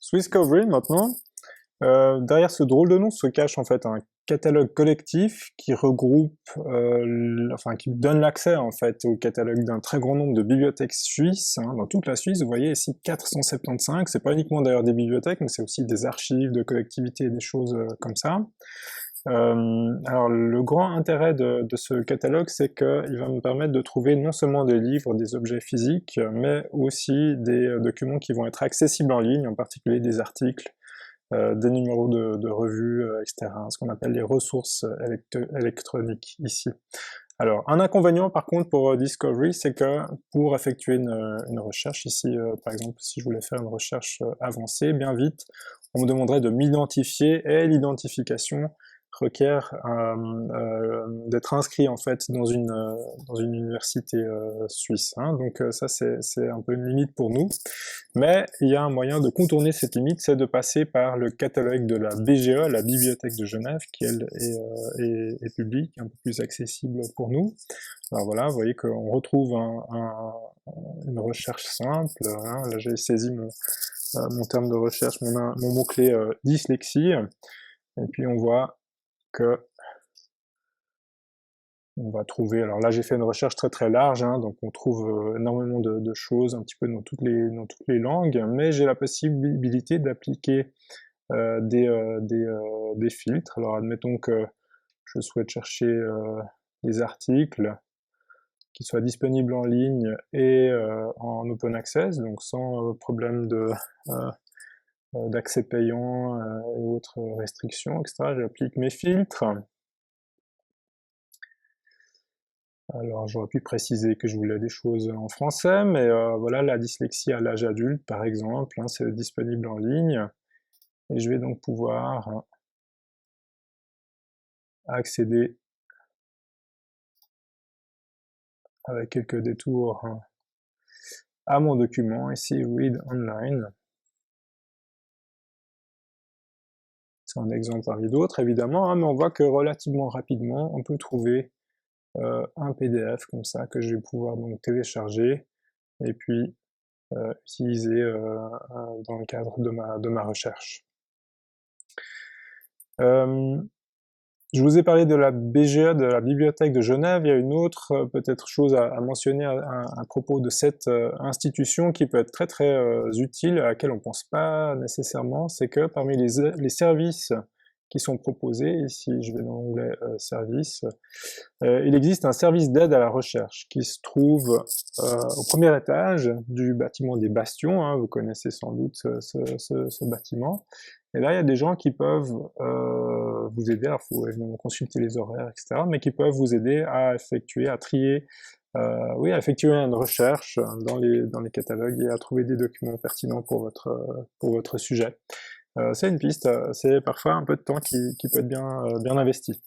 Swisscovery maintenant, derrière ce drôle de nom se cache en fait un catalogue collectif qui regroupe, enfin qui donne l'accès en fait au catalogue d'un très grand nombre de bibliothèques suisses, hein, dans toute la Suisse. Vous voyez ici 475, c'est pas uniquement d'ailleurs des bibliothèques, mais c'est aussi des archives de collectivités et des choses comme ça. Alors le grand intérêt de ce catalogue, c'est qu'il va me permettre de trouver non seulement des livres, des objets physiques, mais aussi des documents qui vont être accessibles en ligne, en particulier des articles, des numéros de revues, etc. Ce qu'on appelle les ressources électroniques ici. Alors, un inconvénient par contre pour Discovery, c'est que pour effectuer une recherche ici, par exemple, si je voulais faire une recherche avancée, bien vite, on me demanderait de m'identifier, et l'identification requiert d'être inscrit en fait dans une université suisse, hein. Donc ça c'est un peu une limite pour nous, mais il y a un moyen de contourner cette limite, c'est de passer par le catalogue de la BGE, la Bibliothèque de Genève, qui elle est publique, un peu plus accessible pour nous. Alors voilà, vous voyez qu'on retrouve une recherche simple, hein. Là j'ai saisi mon terme de recherche, mon mot-clé dyslexie, et puis on voit que on va trouver, alors là j'ai fait une recherche très très large, hein, donc on trouve énormément de choses un petit peu dans toutes les langues, mais j'ai la possibilité d'appliquer des filtres. Alors admettons que je souhaite chercher des articles qui soient disponibles en ligne et en open access, donc sans problème d'accès payant et autres restrictions, etc. J'applique mes filtres. Alors j'aurais pu préciser que je voulais des choses en français, mais voilà, la dyslexie à l'âge adulte, par exemple, hein, c'est disponible en ligne, et je vais donc pouvoir accéder avec quelques détours à mon document, ici Read Online. C'est un exemple parmi d'autres, évidemment, hein, mais on voit que relativement rapidement, on peut trouver un PDF comme ça que je vais pouvoir donc télécharger et puis utiliser dans le cadre de ma recherche. Je vous ai parlé de la BGE, de la Bibliothèque de Genève. Il y a une autre peut-être chose à mentionner à propos de cette institution qui peut être très très utile, à laquelle on ne pense pas nécessairement, c'est que parmi les services qui sont proposés, ici je vais dans l'onglet services, il existe un service d'aide à la recherche qui se trouve au premier étage du bâtiment des Bastions, hein, vous connaissez sans doute ce bâtiment, et là il y a des gens qui peuvent vous aider, alors il faut évidemment consulter les horaires, etc., mais qui peuvent vous aider à effectuer, à trier, oui, à effectuer une recherche dans les catalogues et à trouver des documents pertinents pour votre sujet. C'est une piste, c'est parfois un peu de temps qui peut être bien investi.